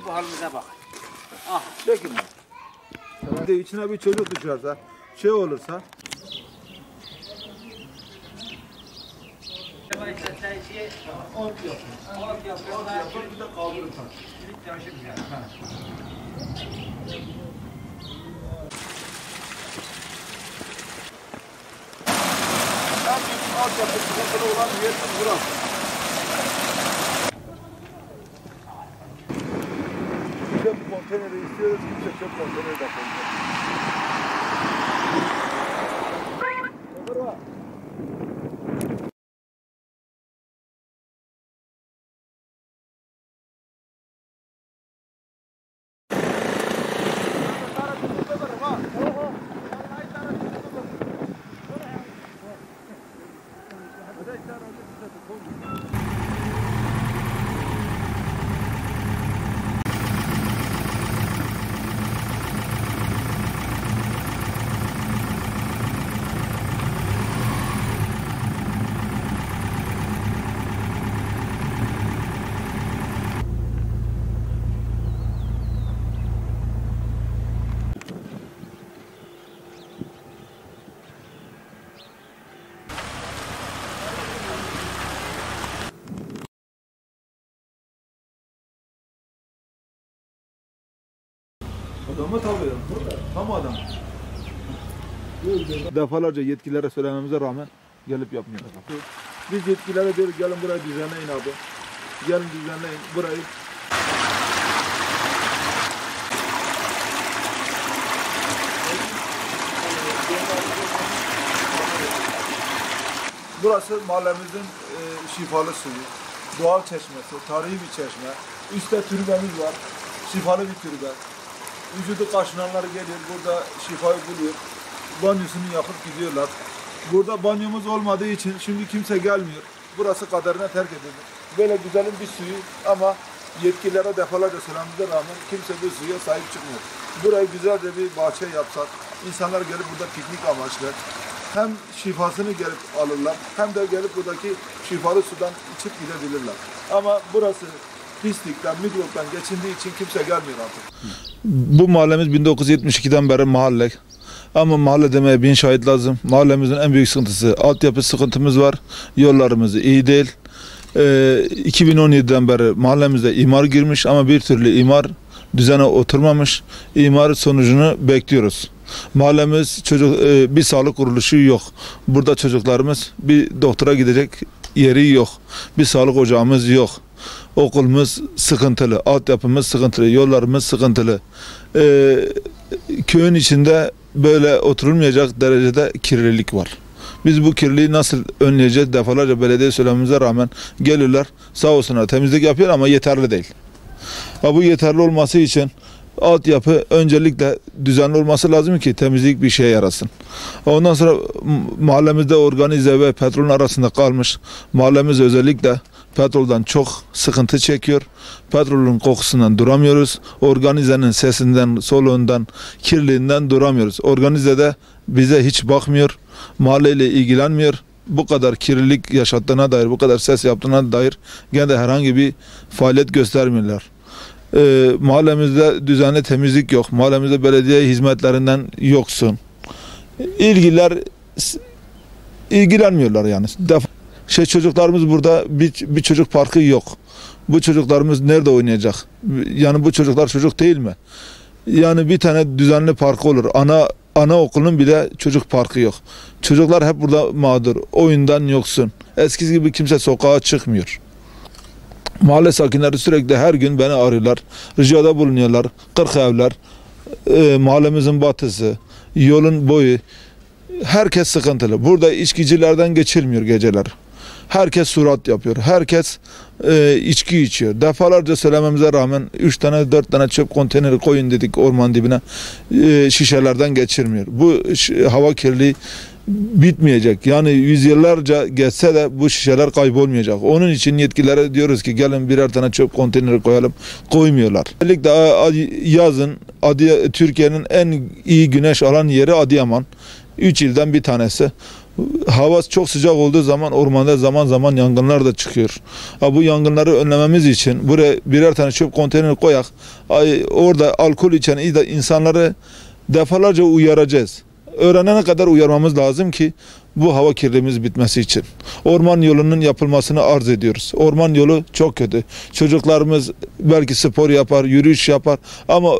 bu halimize bak. Ah. Çekin. Bir de içine bir çocuk düşerse, şey olursa. Ot yapıyor, bir de kaldırırsan. Alt yapı sıkıntılı olan yer burası. Çöp konteyneri istiyoruz, kimse çöp konteyneri de koyacak. Adamı tabii, tam adam. Defalarca yetkililere söylememize rağmen gelip yapmıyorlar. Biz yetkililere diyoruz gelin burayı düzenleyin abi. Gelin düzenleyin burayı. Burası mahallemizin şifalı suyu, doğal çeşmesi, tarihi bir çeşme. Üstte türbemiz var, şifalı bir türbe. Vücudu kaşınanlar geliyor, burada şifayı buluyor. Banyosunu yapıp gidiyorlar. Burada banyomuz olmadığı için şimdi kimse gelmiyor. Burası kaderine terk edildi. Böyle güzelim bir suyu ama yetkililere defalarca söylememize rağmen kimse bu suya sahip çıkmıyor. Burayı güzelce bir bahçe yapsak, insanlar gelip burada piknik amaçlı hem şifasını gelip alırlar hem de gelip buradaki şifalı sudan içip gidebilirler. Ama burası pislikten, mikroptan geçindiği için kimse gelmiyor artık. Bu mahallemiz 1972'den beri mahalle. Ama mahalle demeye bin şahit lazım. Mahallemizin en büyük sıkıntısı altyapı sıkıntımız var. Yollarımız iyi değil. 2017'den beri mahallemizde imar girmiş ama bir türlü imar düzene oturmamış. İmar sonucunu bekliyoruz. Mahallemiz bir sağlık kuruluşu yok. Burada çocuklarımız bir doktora gidecek yeri yok. Bir sağlık ocağımız yok. Okulumuz sıkıntılı, altyapımız sıkıntılı, yollarımız sıkıntılı. Köyün içinde böyle oturulmayacak derecede kirlilik var. Biz bu kirliliği nasıl önleyeceğiz? Defalarca belediye söylememize rağmen geliyorlar, sağ olsunlar temizlik yapıyor ama yeterli değil. Bu yeterli olması için altyapı öncelikle düzenli olması lazım ki temizlik bir şeye yarasın. Ondan sonra mahallemizde organize ve petrolün arasında kalmış. Mahallemiz özellikle petrolden çok sıkıntı çekiyor. Petrolün kokusundan duramıyoruz. Organizenin sesinden, soluğundan, kirliliğinden duramıyoruz. Organize de bize hiç bakmıyor. Mahalleyle ilgilenmiyor. Bu kadar kirlilik yaşattığına dair, bu kadar ses yaptığına dair gene de herhangi bir faaliyet göstermiyorlar. Mahallemizde düzenli temizlik yok. Mahallemizde belediye hizmetlerinden yoksun. İlgiler ilgilenmiyorlar yani. Çocuklarımız burada bir çocuk parkı yok. Bu çocuklarımız nerede oynayacak? Yani bu çocuklar çocuk değil mi? Yani bir tane düzenli park olur. Anaokulunun bile çocuk parkı yok. Çocuklar hep burada mağdur. Oyundan yoksun. Eskisi gibi kimse sokağa çıkmıyor. Mahalle sakinleri sürekli her gün beni arıyorlar. Ricada bulunuyorlar. 40 evler, mahallemizin batısı, yolun boyu. Herkes sıkıntılı. Burada içkicilerden geçilmiyor geceler. Herkes surat yapıyor. Herkes içki içiyor. Defalarca söylememize rağmen 3 tane 4 tane çöp konteyneri koyun dedik orman dibine. Şişelerden geçirmiyor. Bu hava kirliliği bitmeyecek. Yani yüzyıllarca geçse de bu şişeler kaybolmayacak. Onun için yetkililere diyoruz ki gelin birer tane çöp konteyneri koyalım. Koymuyorlar. Özellikle yazın Türkiye'nin en iyi güneş alan yeri Adıyaman. 3 ilden bir tanesi. Hava çok sıcak olduğu zaman ormanda zaman zaman yangınlar da çıkıyor. Bu yangınları önlememiz için buraya birer tane çöp konteyneri koyak. Orada alkol içen insanları defalarca uyaracağız. Öğrenene kadar uyarmamız lazım ki bu hava kirliliğimiz bitmesi için. Orman yolunun yapılmasını arz ediyoruz. Orman yolu çok kötü. Çocuklarımız belki spor yapar, yürüyüş yapar ama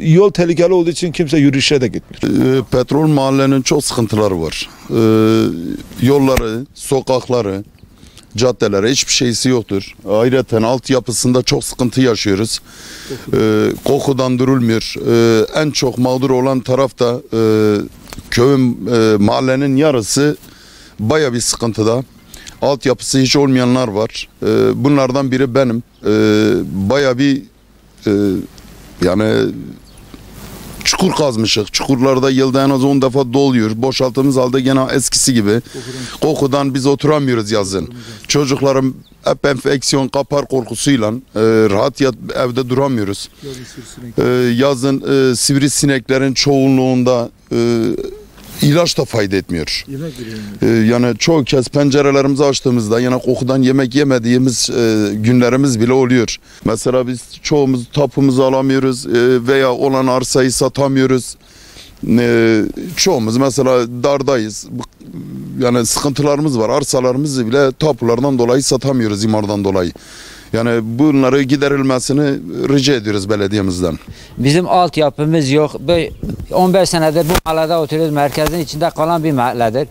yol tehlikeli olduğu için kimse yürüyüşe de gitmiyor. Petrol mahallenin çok sıkıntıları var. Yolları, sokakları, caddelere hiçbir şeysi yoktur. Ayrıca altyapısında çok sıkıntı yaşıyoruz. Kokudan durulmuyor. En çok mağdur olan taraf da köyün, mahallenin yarısı baya bir sıkıntıda. Altyapısı hiç olmayanlar var. Bunlardan biri benim. Baya bir yani çukur kazmışık. Çukurlarda yılda en az 10 defa doluyor. Boşalttığımız halde gene eskisi gibi. Kokudan biz oturamıyoruz yazın. Çocuklarım hep enfeksiyon kapar korkusuyla rahat evde duramıyoruz. Yazın sivrisineklerin çoğunluğunda ilaç da fayda etmiyor. Yani çoğu kez pencerelerimizi açtığımızda yine kokudan yemek yemediğimiz günlerimiz bile oluyor. Mesela biz çoğumuz tapumuzu alamıyoruz veya olan arsayı satamıyoruz. Çoğumuz mesela dardayız. Yani sıkıntılarımız var. Arsalarımızı bile tapulardan dolayı satamıyoruz, imardan dolayı. Yani bunları giderilmesini rica ediyoruz belediyemizden. Bizim altyapımız yok. 15 senedir bu mahallede oturuyoruz. Merkezin içinde kalan bir mahalledir.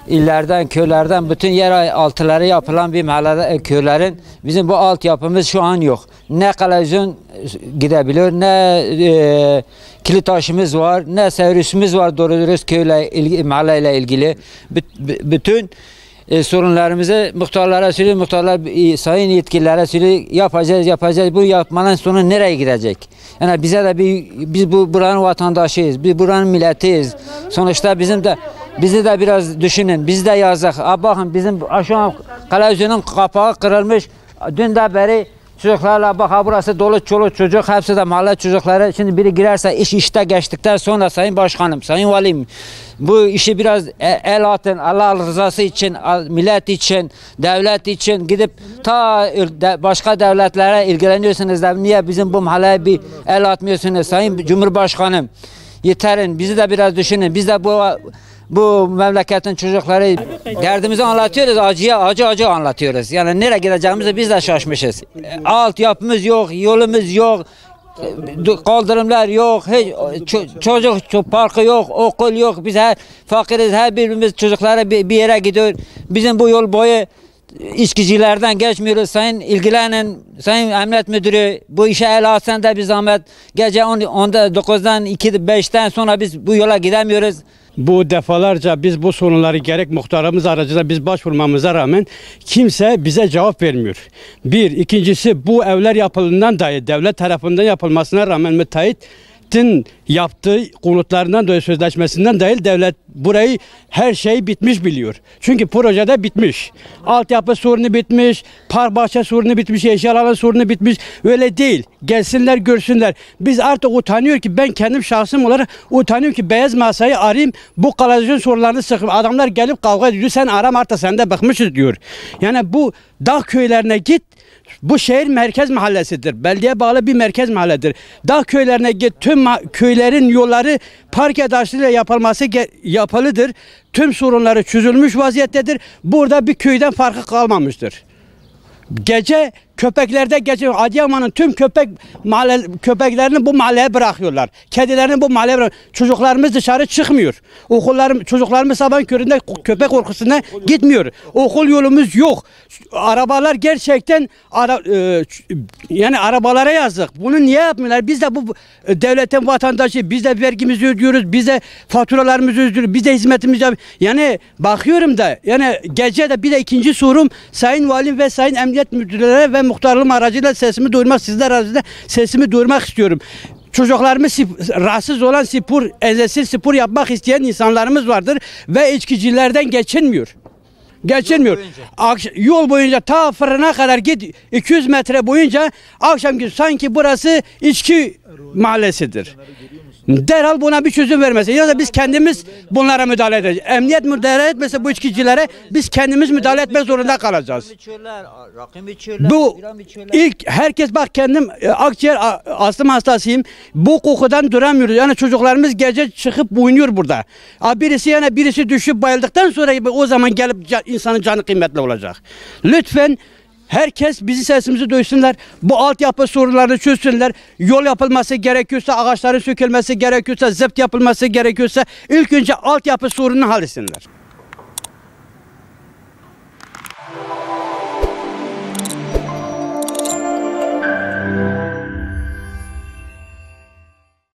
İllerden, köylerden bütün yer altıları yapılan bir mahallede köylerin bizim bu altyapımız şu an yok. Ne televizyon gidebiliyor, ne kilit taşımız var, ne servisimiz var doğru dürüst köyle, mahalleyle ilgili. Bütün sorunlarımızı muhtarlara söylüyor, muhtarlar sayın yetkililere söylüyor, yapacağız. Bu yapmanın sonu nereye gidecek? Yani bize de biz buranın vatandaşıyız, biz buranın milletiyiz. Sonuçta bizi de biraz düşünün, biz de yazık. Bakın bizim şu an televizyonun kapağı kırılmış. Dün de beri çocuklarla bak burası dolu çoluk çocuk, hepsi de mahalle çocukları. Şimdi biri girerse işte geçtikten sonra sayın başkanım, sayın valim bu işi biraz el atın, Allah rızası için, millet için, devlet için gidip ta başka devletlere ilgileniyorsunuz da niye bizim bu mahalleye bir el atmıyorsunuz sayın Cumhurbaşkanım? Yeterin, bizi de biraz düşünün. Biz de bu memleketin çocukları derdimizi anlatıyoruz, acı anlatıyoruz. Yani nereye gideceğimizi biz de şaşmışız. Altyapımız yok, yolumuz yok, kaldırımlar yok, çocuk parkı yok, okul yok. Biz fakiriz, her birimiz çocuklara bir yere gidiyor. Bizim bu yol boyu içkicilerden geçmiyoruz. Sayın ilgilenin, sayın emniyet müdürü bu işe el atsan da bir zahmet. Gece 9'dan 5'ten sonra biz bu yola gidemiyoruz. Bu defalarca biz bu sorunları gerek muhtarımız aracılığıyla biz başvurmamıza rağmen kimse bize cevap vermiyor. Bir, ikincisi bu evler yapıldığından dolayı devlet tarafından yapılmasına rağmen müteahhitin yaptığı konutlarından dolayı sözleşmesinden dolayı devlet burayı her şey bitmiş biliyor. Çünkü projede bitmiş. Altyapı sorunu bitmiş, park bahçe sorunu bitmiş, eşya alanı sorunu bitmiş. Öyle değil. Gelsinler görsünler. Biz artık utanıyor ki ben kendim şahsım olarak utanıyorum ki beyaz masayı arayayım bu kanalizasyon sorularını sıkıp adamlar gelip kavga ediyor. Sen aram artık sen de bakmışız diyor. Yani bu dağ köylerine git. Bu şehir merkez mahallesidir. Belediye bağlı bir merkez mahalledir. Dağ köylerine git. Tüm köylerin yolları park edaşıyla yapılması yapılıdır. Tüm sorunları çözülmüş vaziyettedir. Burada bir köyden farkı kalmamıştır. Gece köpeklerde gece Adıyaman'ın tüm köpeklerini bu mahalleye bırakıyorlar. Kedilerini bu mahalleye bırakıyorlar. Çocuklarımız dışarı çıkmıyor. Çocuklarımız sabah köründe köpek korkusuna gitmiyor. Okul yolumuz yok. Arabalar gerçekten yani arabalara yazdık. Bunu niye yapmıyorlar? Biz de bu devletin vatandaşı, biz de vergimizi ödüyoruz, biz de faturalarımızı ödüyoruz, biz de hizmetimizi yapıyoruz. Yani bakıyorum da yani gece de bir de ikinci sorum sayın valim ve sayın emniyet müdürlere ve muhtarlığım aracıyla sesimi duyurmak, sizler aracıyla sesimi duyurmak istiyorum. Çocuklarımız rahatsız olan engelsiz spor yapmak isteyen insanlarımız vardır ve içkicilerden geçinmiyor. Yol boyunca ta fırına kadar git 200 metre boyunca akşam sanki burası içki mahallesidir. Derhal buna bir çözüm vermesi. Ya da biz kendimiz bunlara müdahale edeceğiz. Emniyet müdahale etmese bu içkicilere biz kendimiz müdahale etmek zorunda kalacağız. Bu ilk herkes bak kendim akciğer astım hastasıyım. Bu kokudan duramıyoruz. Yani çocuklarımız gece çıkıp oynuyor burada. Birisi düşüp bayıldıktan sonra o zaman gelip insanın canı kıymetli olacak. Lütfen herkes bizi sesimizi duysunlar. Bu altyapı sorunlarını çözsünler. Yol yapılması gerekiyorsa, ağaçların sökülmesi gerekiyorsa, zept yapılması gerekiyorsa ilk önce altyapı sorununu halletsinler.